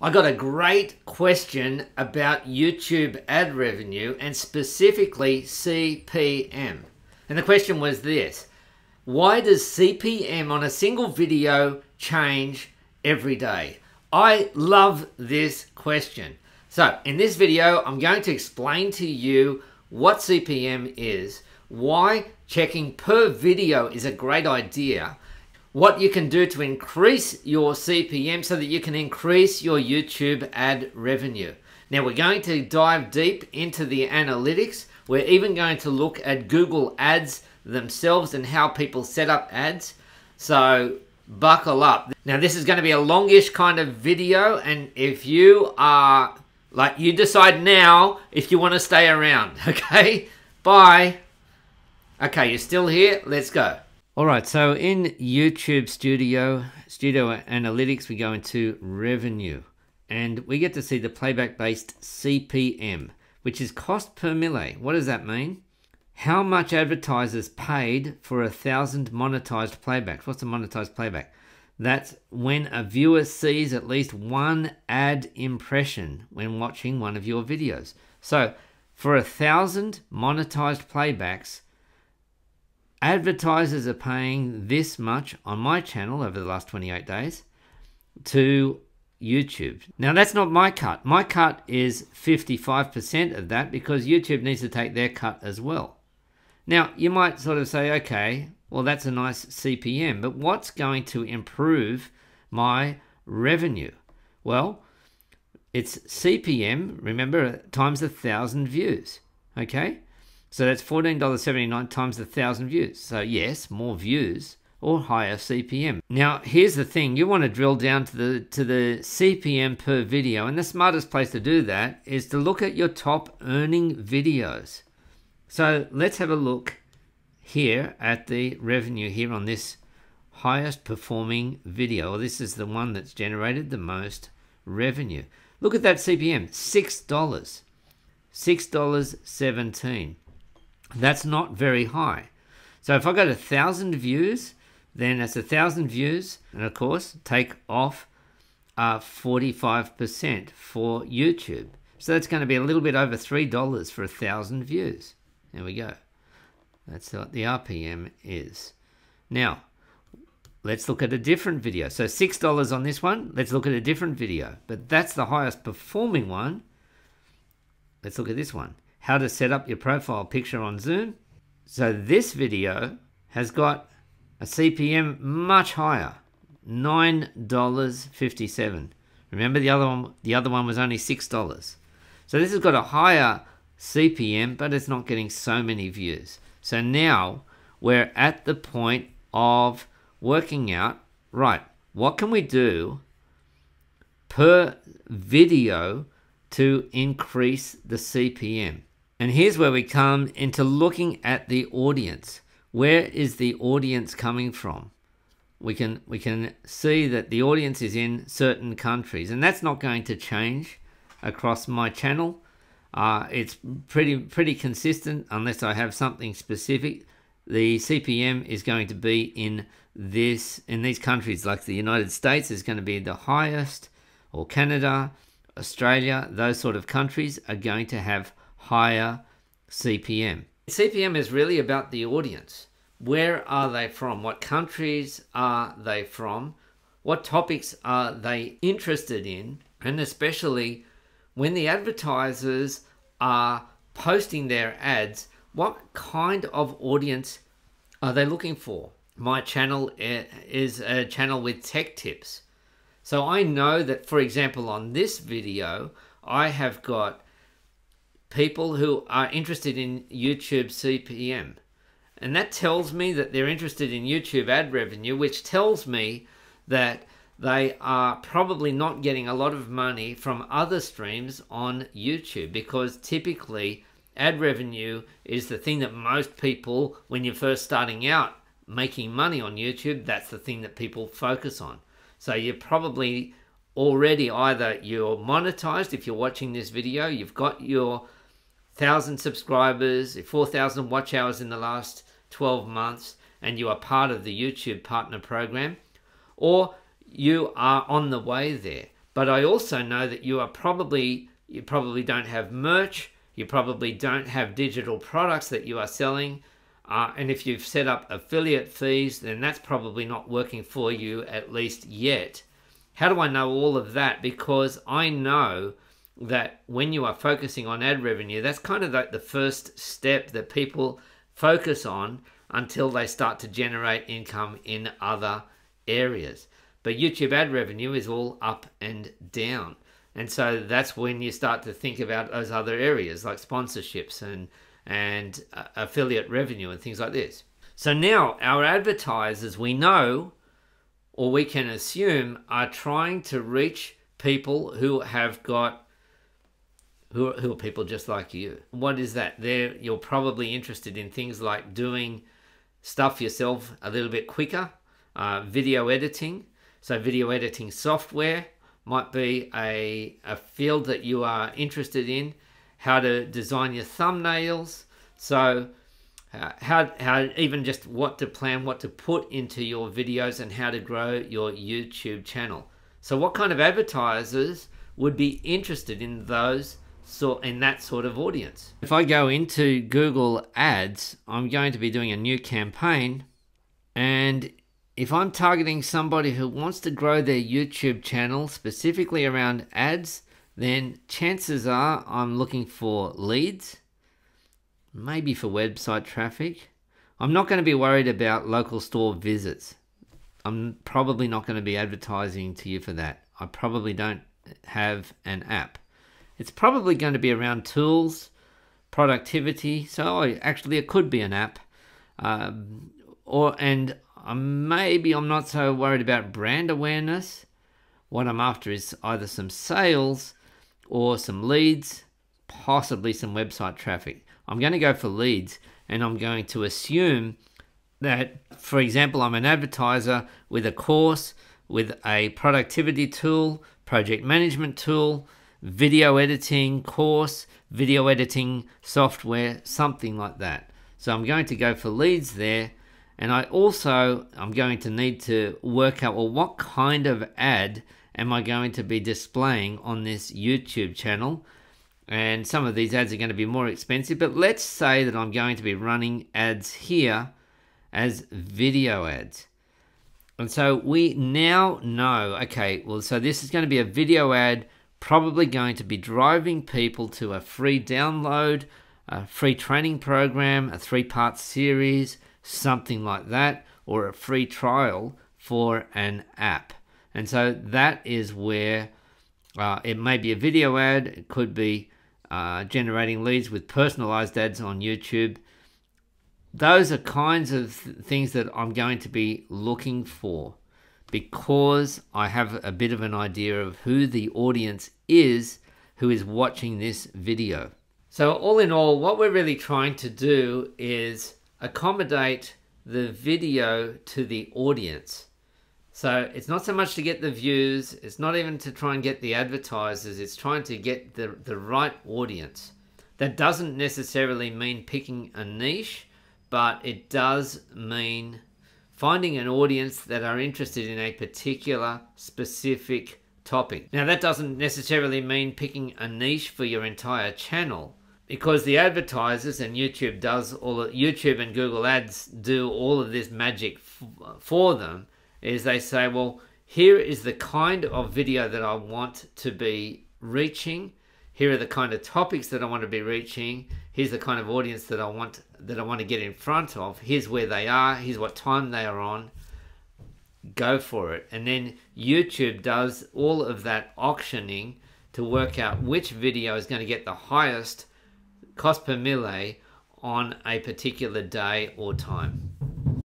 I got a great question about YouTube ad revenue and specifically CPM. And the question was this: why does CPM on a single video change every day? I love this question. So in this video, I'm going to explain to you what CPM is, why checking per video is a great idea, what you can do to increase your CPM so that you can increase your YouTube ad revenue. Now we're going to dive deep into the analytics. We're even going to look at Google Ads themselves and how people set up ads. So buckle up. Now this is going to be a longish kind of video, and if you are like, you decide now if you want to stay around. Okay, bye. Okay, you're still here, let's go. All right, so in YouTube Studio Analytics, we go into revenue and we get to see the playback-based CPM, which is cost per mille. What does that mean? How much advertisers paid for 1,000 monetized playbacks. What's a monetized playback? That's when a viewer sees at least one ad impression when watching one of your videos. So for 1,000 monetized playbacks, advertisers are paying this much on my channel over the last 28 days to YouTube. Now that's not my cut. My cut is 55% of that because YouTube needs to take their cut as well. Now you might sort of say, okay, well that's a nice CPM, but what's going to improve my revenue? Well, it's CPM, remember, times 1,000 views, okay? So that's $14.79 times 1,000 views. So yes, more views or higher CPM. Now here's the thing: you want to drill down to the CPM per video, and the smartest place to do that is to look at your top earning videos. So let's have a look here at the revenue here on this highest performing video. This is the one that's generated the most revenue. Look at that CPM, $6, $6.17. That's not very high. So if I go to 1,000 views, then that's 1,000 views, and of course take off 45% for YouTube. So that's going to be a little bit over $3 for 1,000 views. There we go. That's what the RPM is. Now let's look at a different video. So $6 on this one. Let's look at a different video, but that's the highest performing one. Let's look at this one: how to set up your profile picture on Zoom. So this video has got a CPM much higher, $9.57. Remember the other one was only $6. So this has got a higher CPM, but it's not getting so many views. So now we're at the point of working out, right, what can we do per video to increase the CPM? And here's where we come into looking at the audience. Where is the audience coming from? We can see that the audience is in certain countries, and that's not going to change across my channel. It's pretty consistent unless I have something specific. The CPM is going to be in these countries, like the United States is going to be the highest, or Canada, Australia, those sort of countries are going to have higher CPM. CPM is really about the audience. Where are they from? What countries are they from? What topics are they interested in? And especially when the advertisers are posting their ads, what kind of audience are they looking for? My channel is a channel with tech tips. So I know that, for example, on this video, I have got people who are interested in YouTube CPM. And that tells me that they're interested in YouTube ad revenue, which tells me that they are probably not getting a lot of money from other streams on YouTube, because typically ad revenue is the thing that most people, when you're first starting out making money on YouTube, that's the thing that people focus on. So you're probably already either you're monetized if you're watching this video, you've got your 1,000 subscribers, 4,000 watch hours in the last 12 months, and you are part of the YouTube Partner Program, or you are on the way there. But I also know that you probably don't have merch, you probably don't have digital products that you are selling, and if you've set up affiliate fees, then that's probably not working for you, at least yet. How do I know all of that? Because I know that when you are focusing on ad revenue, that's kind of like the first step that people focus on until they start to generate income in other areas. But YouTube ad revenue is all up and down. And so that's when you start to think about those other areas like sponsorships and affiliate revenue and things like this. So now our advertisers, we know, or we can assume, are trying to reach people who have got, who are people just like you. What is that? You're probably interested in things like doing stuff yourself a little bit quicker, video editing. So video editing software might be a field that you are interested in, how to design your thumbnails. So how even just what to plan, what to put into your videos, and how to grow your YouTube channel. So what kind of advertisers would be interested in that sort of audience? If I go into Google Ads, I'm going to be doing a new campaign, and if I'm targeting somebody who wants to grow their YouTube channel specifically around ads, then chances are I'm looking for leads, maybe for website traffic. I'm not going to be worried about local store visits. I'm probably not going to be advertising to you for that. I probably don't have an app. It's probably going to be around tools, productivity. So actually it could be an app. Maybe I'm not so worried about brand awareness. What I'm after is either some sales or some leads, possibly some website traffic. I'm going to go for leads, and I'm going to assume that, for example, I'm an advertiser with a course, with a productivity tool, project management tool, video editing course, video editing software, something like that. So I'm going to go for leads there. And I'm going to need to work out, well, what kind of ad am I going to be displaying on this YouTube channel? And some of these ads are going to be more expensive, but let's say that I'm going to be running ads here as video ads. And so we now know, okay, well, so this is going to be a video ad, probably going to be driving people to a free download, a free training program, a 3-part series, something like that, or a free trial for an app. And so that is where it may be a video ad, it could be generating leads with personalized ads on YouTube. Those are kinds of things that I'm going to be looking for, because I have a bit of an idea of who the audience is who is watching this video. So all in all, what we're really trying to do is accommodate the video to the audience. So it's not so much to get the views, it's not even to try and get the advertisers, it's trying to get the right audience. That doesn't necessarily mean picking a niche, but it does mean finding an audience that are interested in a particular specific topic. Now that doesn't necessarily mean picking a niche for your entire channel, because the advertisers and YouTube and Google Ads do all of this magic for them. Is they say, well, here is the kind of video that I want to be reaching. Here are the kind of topics that I want to be reaching. Here's the kind of audience that I want to get in front of. Here's where they are. Here's what time they are on. Go for it. And then YouTube does all of that auctioning to work out which video is going to get the highest cost per mille on a particular day or time.